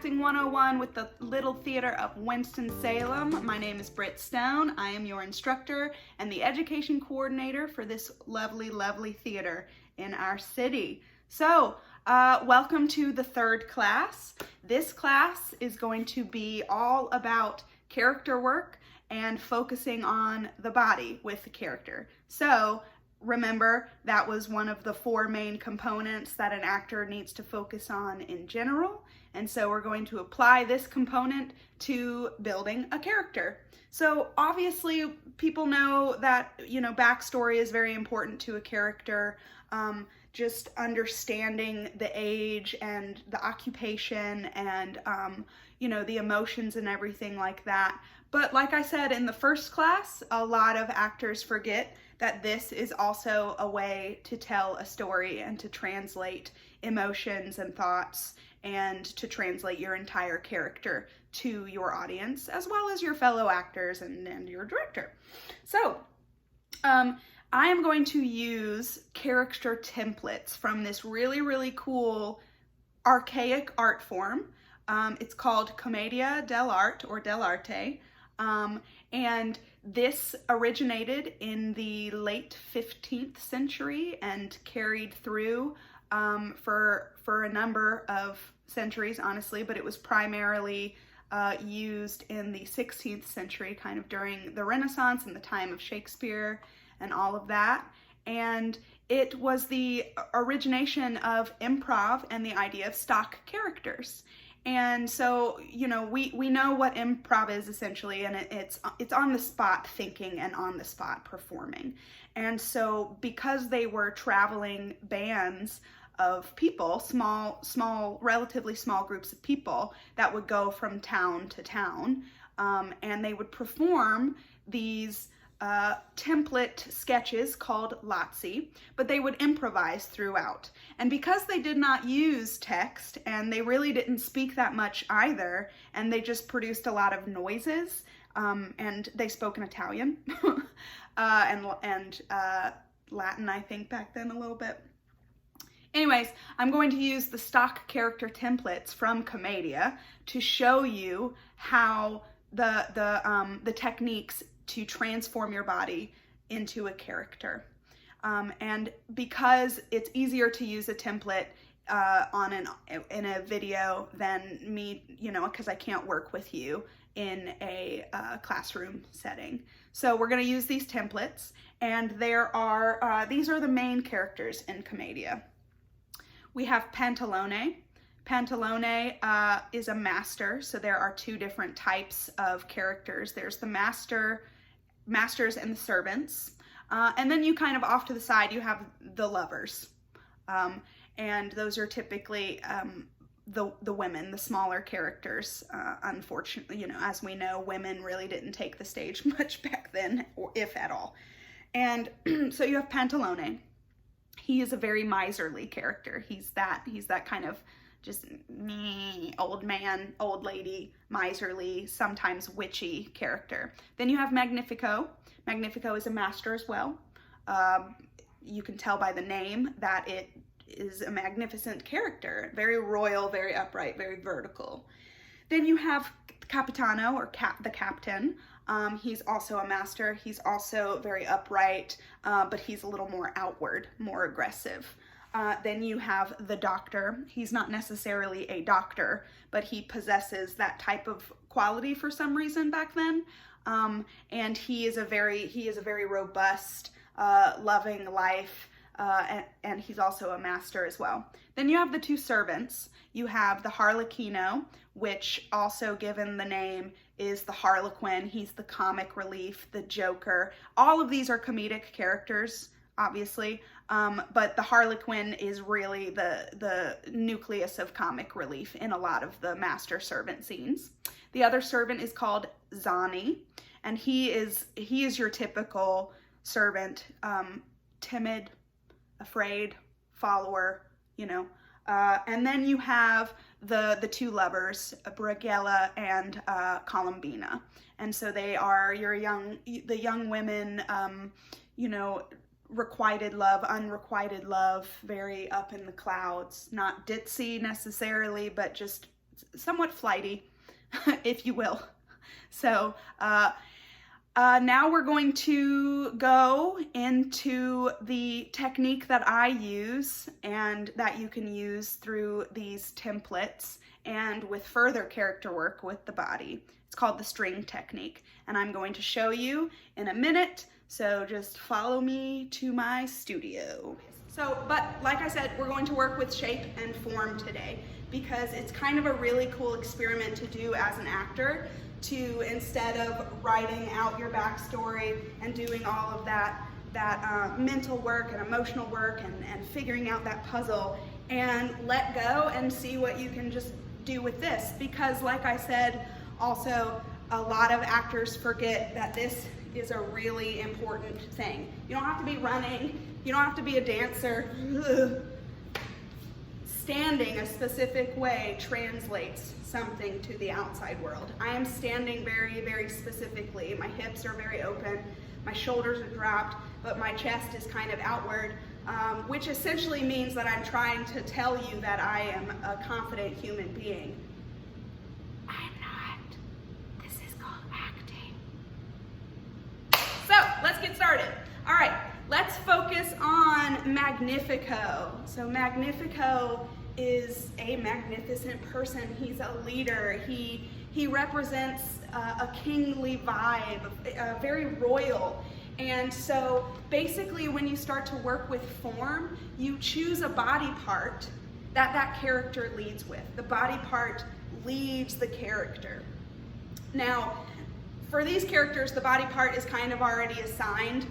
Acting 101 with the Little Theater of Winston-Salem. My name is Britt Stone. I am your instructor and the education coordinator for this lovely, lovely theater in our city. So, welcome to the third class. This class is going to be all about character work and focusing on the body with the character. So, remember, that was one of the four main components that an actor needs to focus on in general. And so we're going to apply this component to building a character. So obviously people know that, backstory is very important to a character. Just understanding the age and the occupation and, the emotions and everything like that. But like I said in the first class, a lot of actors forget that this is also a way to tell a story and to translate emotions and thoughts and to translate your entire character to your audience as well as your fellow actors and your director. So, I am going to use character templates from this really, really cool archaic art form. It's called Commedia dell'arte or dell'arte. And this originated in the late 15th century and carried through for a number of centuries, honestly, but it was primarily used in the 16th century, kind of during the Renaissance and the time of Shakespeare and all of that. And it was the origination of improv and the idea of stock characters. And so, we know what improv is essentially, and it's on the spot thinking and on the spot performing. And so because they were traveling bands of people, relatively small groups of people that would go from town to town, and they would perform these template sketches called lazzi, but they would improvise throughout. And because they did not use text and they really didn't speak that much either, and they just produced a lot of noises, and they spoke in Italian and Latin, I think, back then a little bit. Anyways, I'm going to use the stock character templates from Commedia to show you how the techniques to transform your body into a character. And because it's easier to use a template in a video than me, because I can't work with you in a classroom setting. So we're going to use these templates, and these are the main characters in Commedia. We have Pantalone. Pantalone is a master, so there are two different types of characters. There's the masters and the servants. And then you kind of off to the side, you have the lovers. And those are typically the women, the smaller characters. Unfortunately, as we know, women really didn't take the stage much back then, or if at all. And so you have Pantalone. He is a very miserly character. He's that kind of just old man, old lady, miserly, sometimes witchy character. Then you have Magnifico. Magnifico is a master as well. You can tell by the name that it is a magnificent character, very royal, very upright, very vertical. Then you have Capitano, or the captain. He's also a master. He's also very upright, but he's a little more outward, more aggressive. Then you have the doctor. He's not necessarily a doctor, but he possesses that type of quality for some reason back then. And he is a very robust, loving life, and he's also a master as well. Then you have the two servants. You have the Harlequino, which also, given the name, is the Harlequin. He's the comic relief, the Joker. All of these are comedic characters, obviously, but the Harlequin is really the nucleus of comic relief in a lot of the master servant scenes. The other servant is called Zani, and he is your typical servant, timid, afraid, follower, and then you have the two lovers, Brighella and Columbina, and so they are the young women, requited love, unrequited love, very up in the clouds, not ditzy necessarily, but just somewhat flighty, if you will. So now we're going to go into the technique that I use and that you can use through these templates and with further character work with the body. It's called the string technique, and I'm going to show you in a minute, so just follow me to my studio. So, but like I said, we're going to work with shape and form today because it's kind of a really cool experiment to do as an actor, to instead of writing out your backstory and doing all of that mental work and emotional work and figuring out that puzzle, and let go and see what you can just do with this. Because like I said, also a lot of actors forget that this is a really important thing. You don't have to be running, you don't have to be a dancer. Standing a specific way translates something to the outside world. I am standing very, very specifically. My hips are very open, my shoulders are dropped, but my chest is kind of outward, which essentially means that I'm trying to tell you that I am a confident human being. I'm not. This is called acting. So let's get started. All right, let's focus on Magnifico. So Magnifico is a magnificent person. He's a leader. He represents a kingly vibe, very royal. And so basically when you start to work with form, you choose a body part that that character leads with. The body part leads the character. Now, for these characters, the body part is kind of already assigned,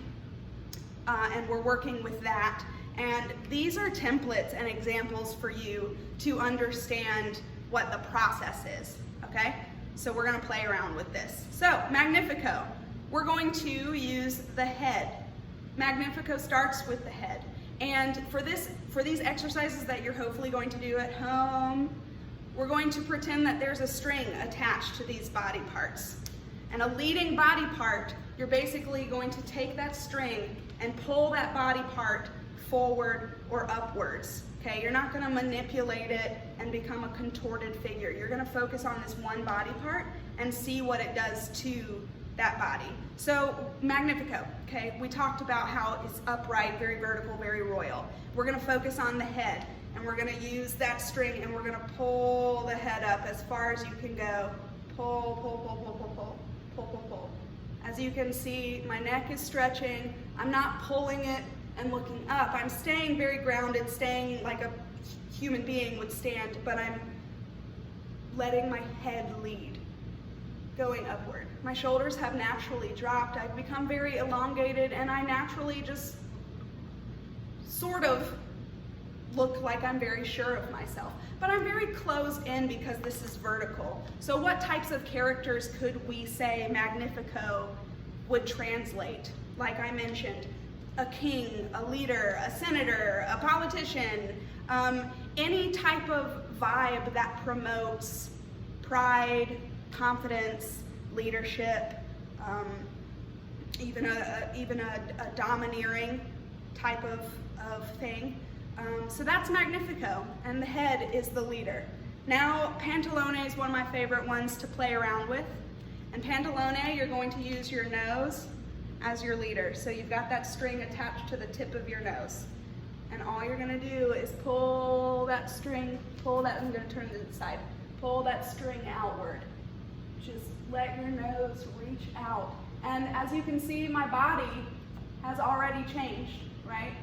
and we're working with that. And these are templates and examples for you to understand what the process is, okay? So we're gonna play around with this. So, Magnifico, we're going to use the head. Magnifico starts with the head. And for these exercises that you're hopefully going to do at home, we're going to pretend that there's a string attached to these body parts. And a leading body part, you're basically going to take that string and pull that body part forward or upwards, okay? You're not gonna manipulate it and become a contorted figure. You're gonna focus on this one body part and see what it does to that body. So Magnifico, okay? We talked about how it's upright, very vertical, very royal. We're gonna focus on the head, and we're gonna use that string and we're gonna pull the head up as far as you can go. Pull, pull, pull, pull, pull, pull, pull, pull, pull. As you can see, my neck is stretching. I'm not pulling it and looking up. I'm staying very grounded, staying like a human being would stand, but I'm letting my head lead, going upward. My shoulders have naturally dropped. I've become very elongated, and I naturally just sort of look like I'm very sure of myself. But I'm very closed in because this is vertical. So what types of characters could we say Magnifico would translate? Like I mentioned, a king, a leader, a senator, a politician, any type of vibe that promotes pride, confidence, leadership, even a domineering type of thing. So that's Magnifico, and the head is the leader. Now, Pantalone is one of my favorite ones to play around with. And Pantalone, you're going to use your nose as your leader. So you've got that string attached to the tip of your nose. And all you're gonna do is pull that string, I'm gonna turn to the side, pull that string outward. Just let your nose reach out. And as you can see, my body has already changed, right?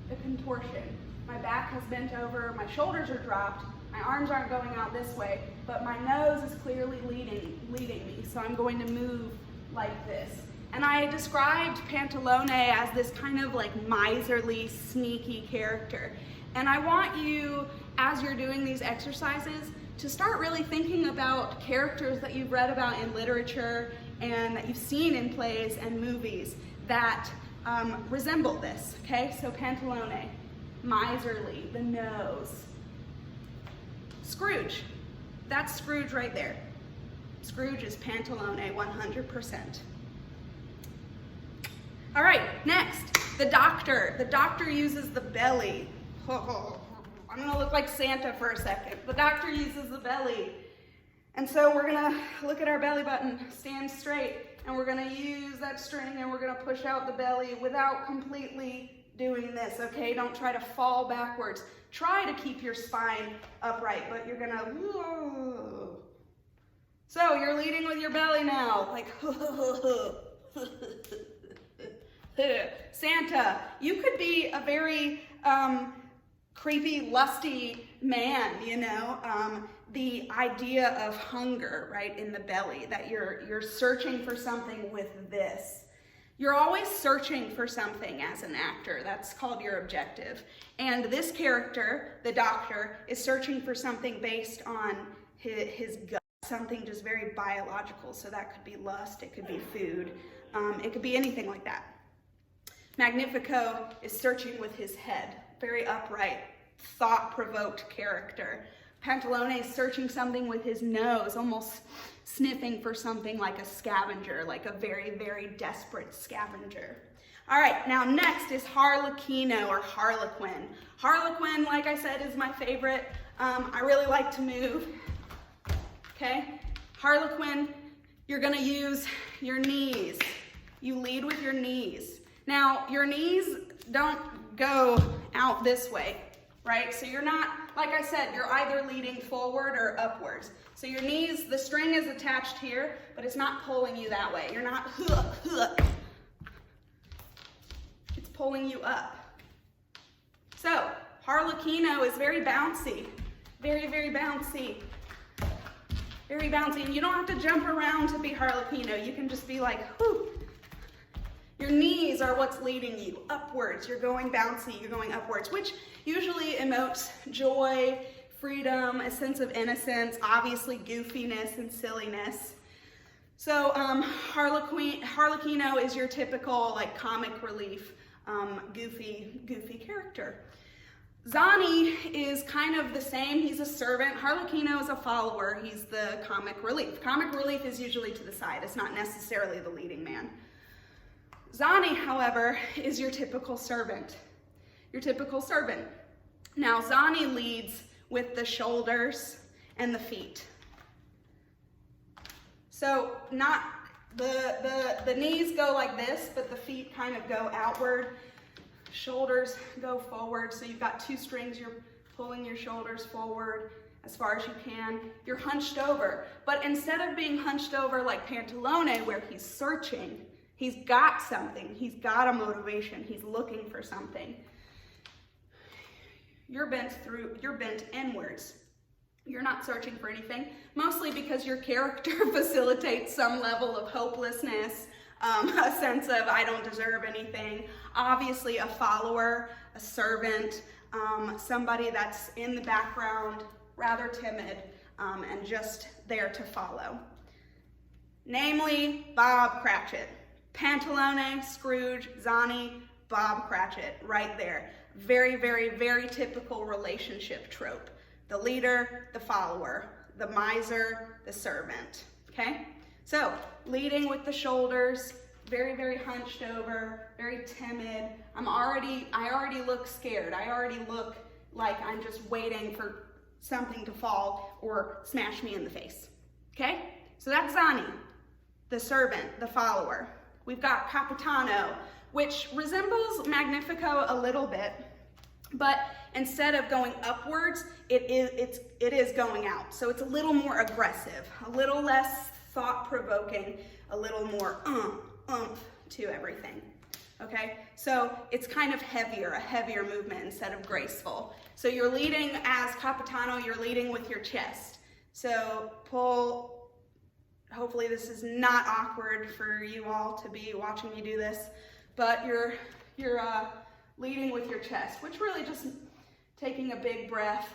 The contortion. My back has bent over, my shoulders are dropped, my arms aren't going out this way, but my nose is clearly leading me. So I'm going to move like this. And I described Pantalone as this kind of like miserly, sneaky character. And I want you, as you're doing these exercises, to start really thinking about characters that you've read about in literature and that you've seen in plays and movies that resemble this, okay? So Pantalone, miserly, the nose. Scrooge, that's Scrooge right there. Scrooge is Pantalone 100%. All right, next, the doctor. The doctor uses the belly. I'm I'm gonna look like Santa for a second. The doctor uses the belly. And so we're gonna look at our belly button, stand straight, and we're gonna use that string and we're gonna push out the belly without completely doing this, okay? Don't try to fall backwards. Try to keep your spine upright, but you're gonna, whoa. So you're leading with your belly now, like, Santa. You could be a very creepy, lusty man, you know? The idea of hunger, right, in the belly, that you're searching for something with this. You're always searching for something as an actor. That's called your objective. And this character, the doctor, is searching for something based on his gut, something just very biological. So that could be lust, it could be food, it could be anything like that. Magnifico is searching with his head, very upright, thought-provoked character. Pantalone is searching something with his nose, almost sniffing for something like a scavenger, like a very, very desperate scavenger. All right, now next is Harlequino or Harlequin. Harlequin, like I said, is my favorite. I really like to move, okay? Harlequin, you're gonna use your knees. You lead with your knees. Now, your knees don't go out this way, right? So you're not, like I said, you're either leading forward or upwards. So your knees, the string is attached here, but it's not pulling you that way. You're not, it's pulling you up. So Harlequino is very bouncy, very, very bouncy, very bouncy. And you don't have to jump around to be Harlequino. You can just be like, whoo. Your knees are what's leading you upwards. You're going bouncy, you're going upwards, which usually emotes joy, freedom, a sense of innocence, obviously goofiness and silliness. So Harlequino is your typical like comic relief, goofy character. Zani is kind of the same. He's a servant. Harlequino is a follower. He's the comic relief. Comic relief is usually to the side. It's not necessarily the leading man. Zani, however, is your typical servant. Your typical servant. Now, Zani leads with the shoulders and the feet. So not the knees go like this, but the feet kind of go outward. Shoulders go forward. So you've got two strings. You're pulling your shoulders forward as far as you can. You're hunched over. But instead of being hunched over like Pantalone, where he's searching, he's got something. He's got a motivation. He's looking for something. You're bent inwards. You're not searching for anything, mostly because your character facilitates some level of hopelessness, a sense of I don't deserve anything. Obviously a follower, a servant, somebody that's in the background, rather timid, and just there to follow. Namely, Bob Cratchit. Pantalone, Scrooge, Zani, Bob Cratchit, right there. Very, very, very typical relationship trope. The leader, the follower, the miser, the servant, okay? So, leading with the shoulders, very, very hunched over, very timid. I already look scared. I already look like I'm just waiting for something to fall or smash me in the face, okay? So that's Zani, the servant, the follower. We've got Capitano, which resembles Magnifico a little bit, but instead of going upwards, it is going out. So it's a little more aggressive, a little less thought-provoking, a little more oomph to everything, okay? So it's kind of heavier, a heavier movement instead of graceful. So you're leading as Capitano, you're leading with your chest. So pull, hopefully this is not awkward for you all to be watching me do this, but you're leading with your chest, which really just taking a big breath,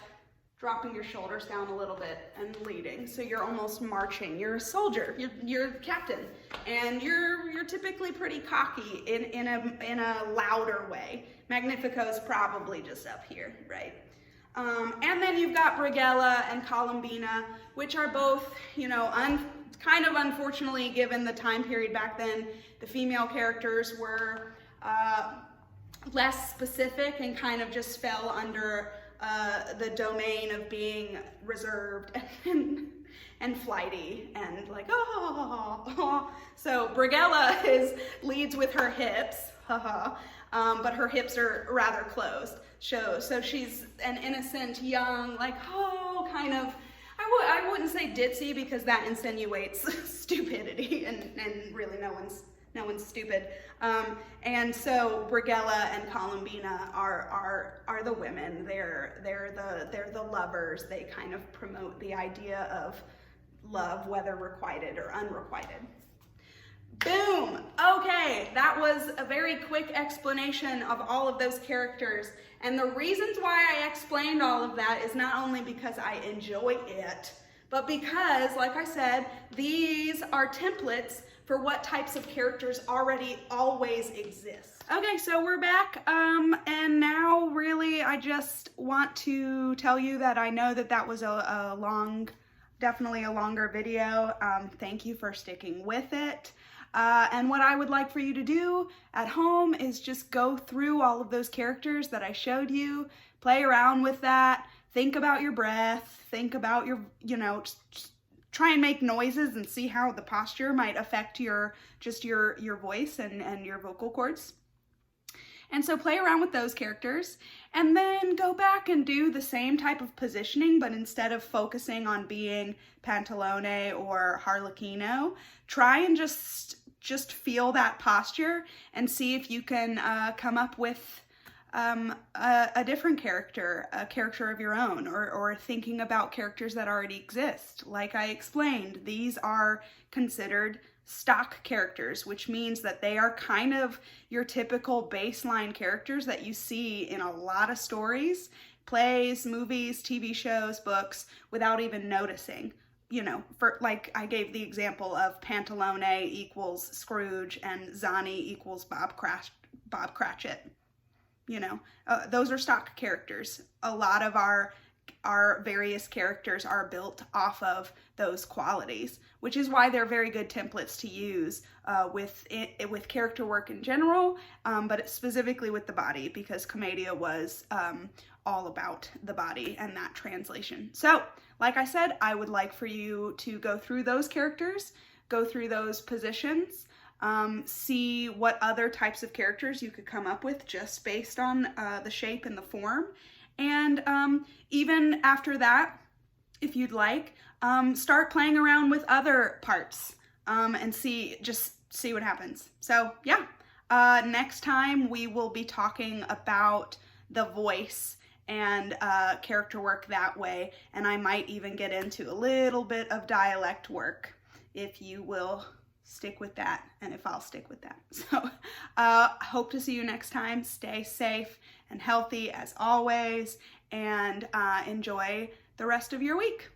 dropping your shoulders down a little bit and leading. So you're almost marching. You're a soldier, you're captain, and you're typically pretty cocky in a louder way. Magnifico's probably just up here, right? And then you've got Brighella and Columbina, which are both, you know, kind of unfortunately, given the time period back then, the female characters were less specific and kind of just fell under the domain of being reserved and flighty and like, oh. So Brigella leads with her hips, but her hips are rather closed. So she's an innocent, young, like, oh, kind of, I wouldn't say ditzy because that insinuates stupidity, and really no one's stupid. And so Brigella and Columbina are the women. They're the lovers. They kind of promote the idea of love, whether requited or unrequited. Boom! Okay, that was a very quick explanation of all of those characters. And the reasons why I explained all of that is not only because I enjoy it, but because, like I said, these are templates for what types of characters always exist. Okay, so we're back, and now really I just want to tell you that I know that was definitely a longer video. Thank you for sticking with it. And what I would like for you to do at home is just go through all of those characters that I showed you, play around with that, think about your breath, think about your, just try and make noises and see how the posture might affect your voice and your vocal cords. And so play around with those characters and then go back and do the same type of positioning, but instead of focusing on being Pantalone or Harlequino, try and just feel that posture and see if you can come up with a different character, a character of your own, or thinking about characters that already exist. Like I explained, these are considered stock characters, which means that they are kind of your typical baseline characters that you see in a lot of stories, plays, movies, TV shows, books, without even noticing. For like I gave the example of Pantalone equals Scrooge and Zani equals Bob Cratchit. Those are stock characters. A lot of our various characters are built off of those qualities, which is why they're very good templates to use with character work in general, but specifically with the body, because Commedia was all about the body and that translation. So, like I said, I would like for you to go through those characters, go through those positions, see what other types of characters you could come up with just based on the shape and the form. And even after that, if you'd like, start playing around with other parts and see what happens. So yeah, next time we will be talking about the voice and character work that way, and I might even get into a little bit of dialect work if you will stick with that, and if I'll stick with that. So hope to see you next time. Stay safe and healthy as always, and enjoy the rest of your week.